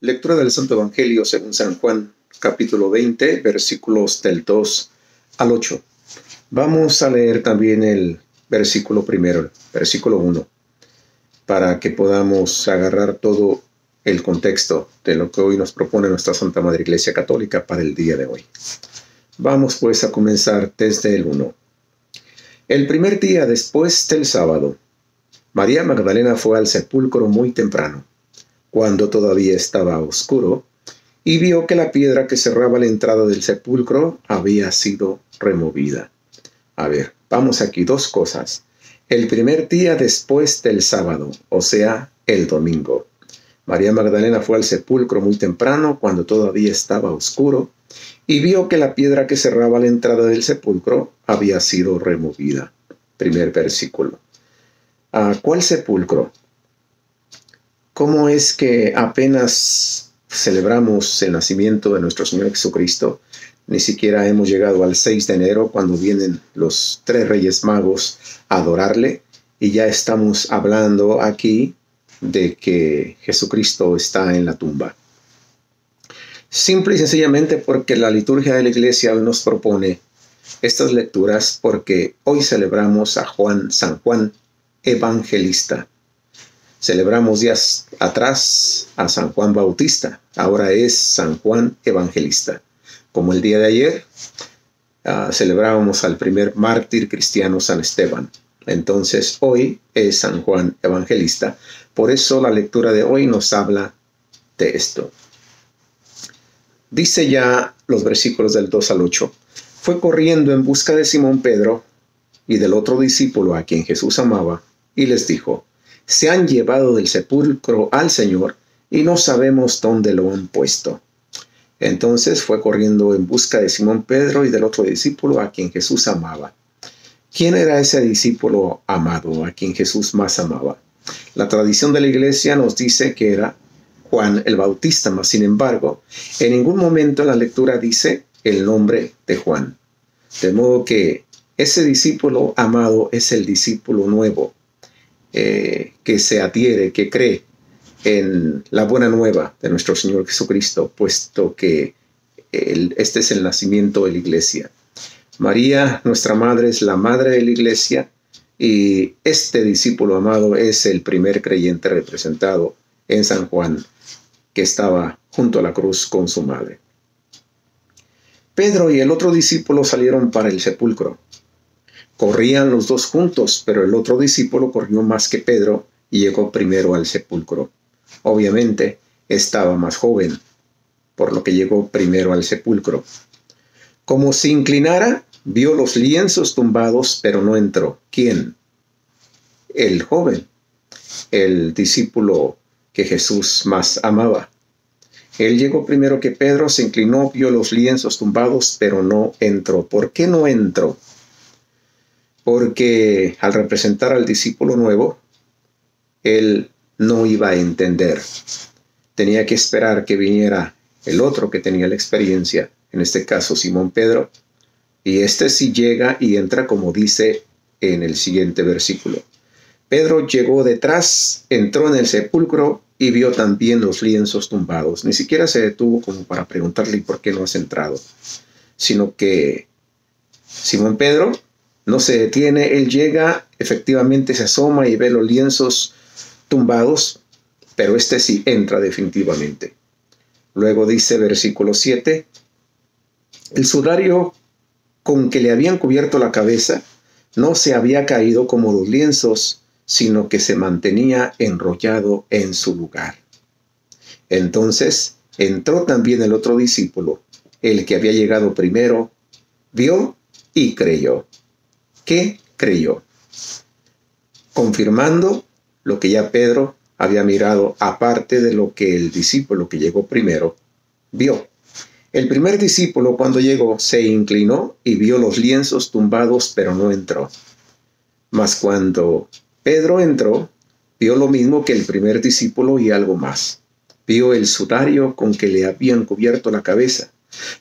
Lectura del Santo Evangelio según San Juan, capítulo 20, versículos del 2 al 8. Vamos a leer también el versículo primero, el versículo 1, para que podamos agarrar todo el contexto de lo que hoy nos propone nuestra Santa Madre Iglesia Católica para el día de hoy. Vamos pues a comenzar desde el 1. El primer día después del sábado, María Magdalena fue al sepulcro muy temprano, cuando todavía estaba oscuro, y vio que la piedra que cerraba la entrada del sepulcro había sido removida. A ver, vamos aquí, dos cosas. El primer día después del sábado, o sea, el domingo. María Magdalena fue al sepulcro muy temprano, cuando todavía estaba oscuro, y vio que la piedra que cerraba la entrada del sepulcro había sido removida. Primer versículo. ¿Cuál sepulcro? ¿Cómo es que apenas celebramos el nacimiento de nuestro Señor Jesucristo? Ni siquiera hemos llegado al 6 de enero, cuando vienen los 3 Reyes Magos a adorarle, y ya estamos hablando aquí de que Jesucristo está en la tumba. Simple y sencillamente porque la liturgia de la Iglesia hoy nos propone estas lecturas, porque hoy celebramos a San Juan Evangelista. Celebramos días atrás a San Juan Bautista, ahora es San Juan Evangelista. Como el día de ayer, celebrábamos al primer mártir cristiano, San Esteban. Entonces hoy es San Juan Evangelista. Por eso la lectura de hoy nos habla de esto. Dice ya los versículos del 2 al 8. Fue corriendo en busca de Simón Pedro y del otro discípulo a quien Jesús amaba, y les dijo: se han llevado del sepulcro al Señor y no sabemos dónde lo han puesto. Entonces fue corriendo en busca de Simón Pedro y del otro discípulo a quien Jesús amaba. ¿Quién era ese discípulo amado a quien Jesús más amaba? La tradición de la Iglesia nos dice que era Juan el Bautista, mas sin embargo, en ningún momento en la lectura dice el nombre de Juan. De modo que ese discípulo amado es el discípulo nuevo, que se adhiere, que cree en la buena nueva de nuestro Señor Jesucristo, puesto que este es el nacimiento de la Iglesia. María, nuestra Madre, es la Madre de la Iglesia, y este discípulo amado es el primer creyente representado en San Juan, que estaba junto a la cruz con su madre. Pedro y el otro discípulo salieron para el sepulcro. Corrían los dos juntos, pero el otro discípulo corrió más que Pedro y llegó primero al sepulcro. Obviamente, estaba más joven, por lo que llegó primero al sepulcro. Como se inclinara, vio los lienzos tumbados, pero no entró. ¿Quién? El joven, el discípulo que Jesús más amaba. Él llegó primero que Pedro, se inclinó, vio los lienzos tumbados, pero no entró. ¿Por qué no entró? Porque al representar al discípulo nuevo, él no iba a entender. Tenía que esperar que viniera el otro que tenía la experiencia, en este caso Simón Pedro, y este sí llega y entra, como dice en el siguiente versículo. Pedro llegó detrás, entró en el sepulcro y vio también los lienzos tumbados. Ni siquiera se detuvo como para preguntarle por qué no has entrado, sino que Simón Pedro no se detiene, él llega, efectivamente se asoma y ve los lienzos tumbados, pero este sí entra definitivamente. Luego dice versículo 7, el sudario con que le habían cubierto la cabeza no se había caído como los lienzos, sino que se mantenía enrollado en su lugar. Entonces entró también el otro discípulo, el que había llegado primero, vio y creyó. ¿Qué creyó? Confirmando lo que ya Pedro había mirado, aparte de lo que el discípulo que llegó primero vio. El primer discípulo, cuando llegó, se inclinó y vio los lienzos tumbados, pero no entró. Mas cuando Pedro entró, vio lo mismo que el primer discípulo y algo más. Vio el sudario con que le habían cubierto la cabeza.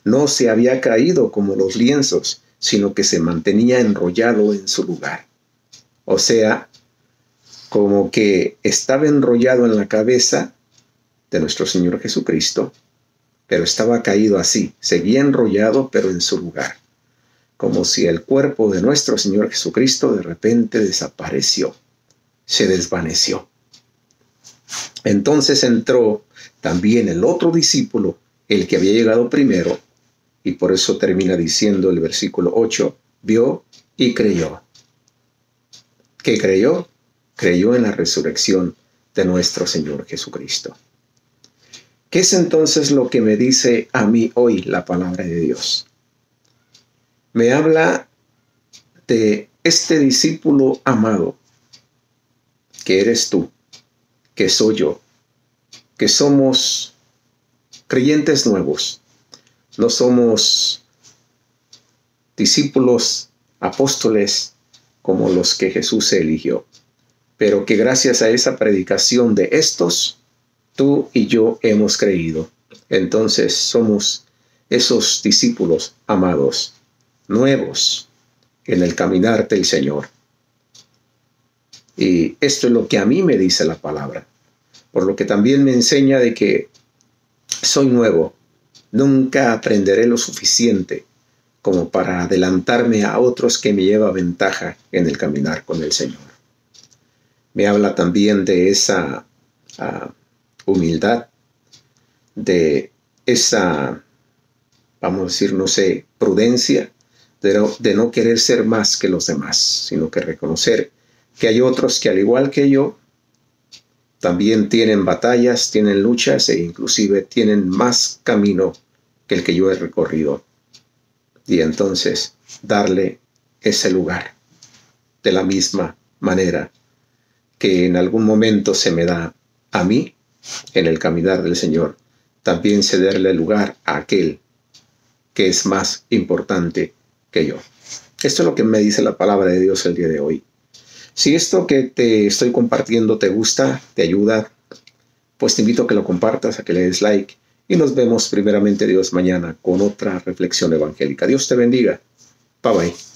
No se había caído como los lienzos, sino que se mantenía enrollado en su lugar. O sea, como que estaba enrollado en la cabeza de nuestro Señor Jesucristo, pero estaba caído así, seguía enrollado, pero en su lugar, como si el cuerpo de nuestro Señor Jesucristo de repente desapareció, se desvaneció. Entonces entró también el otro discípulo, el que había llegado primero, y por eso termina diciendo el versículo 8, vio y creyó. ¿Qué creyó? Creyó en la resurrección de nuestro Señor Jesucristo. ¿Qué es entonces lo que me dice a mí hoy la palabra de Dios? Me habla de este discípulo amado, que eres tú, que soy yo, que somos creyentes nuevos. No somos discípulos, apóstoles, como los que Jesús eligió, pero que gracias a esa predicación de estos, tú y yo hemos creído. Entonces somos esos discípulos amados, nuevos en el caminar del Señor. Y esto es lo que a mí me dice la palabra, por lo que también me enseña de que soy nuevo. Nunca aprenderé lo suficiente como para adelantarme a otros que me lleva ventaja en el caminar con el Señor. Me habla también de esa humildad, de esa, vamos a decir, no sé, prudencia, de no querer ser más que los demás, sino que reconocer que hay otros que al igual que yo, también tienen batallas, tienen luchas e inclusive tienen más camino que el que yo he recorrido. Y entonces darle ese lugar de la misma manera que en algún momento se me da a mí en el caminar del Señor, también cederle lugar a aquel que es más importante que yo. Esto es lo que me dice la palabra de Dios el día de hoy. Si esto que te estoy compartiendo te gusta, te ayuda, pues te invito a que lo compartas, a que le des like. Y nos vemos primeramente Dios mañana con otra reflexión evangélica. Dios te bendiga. Bye bye.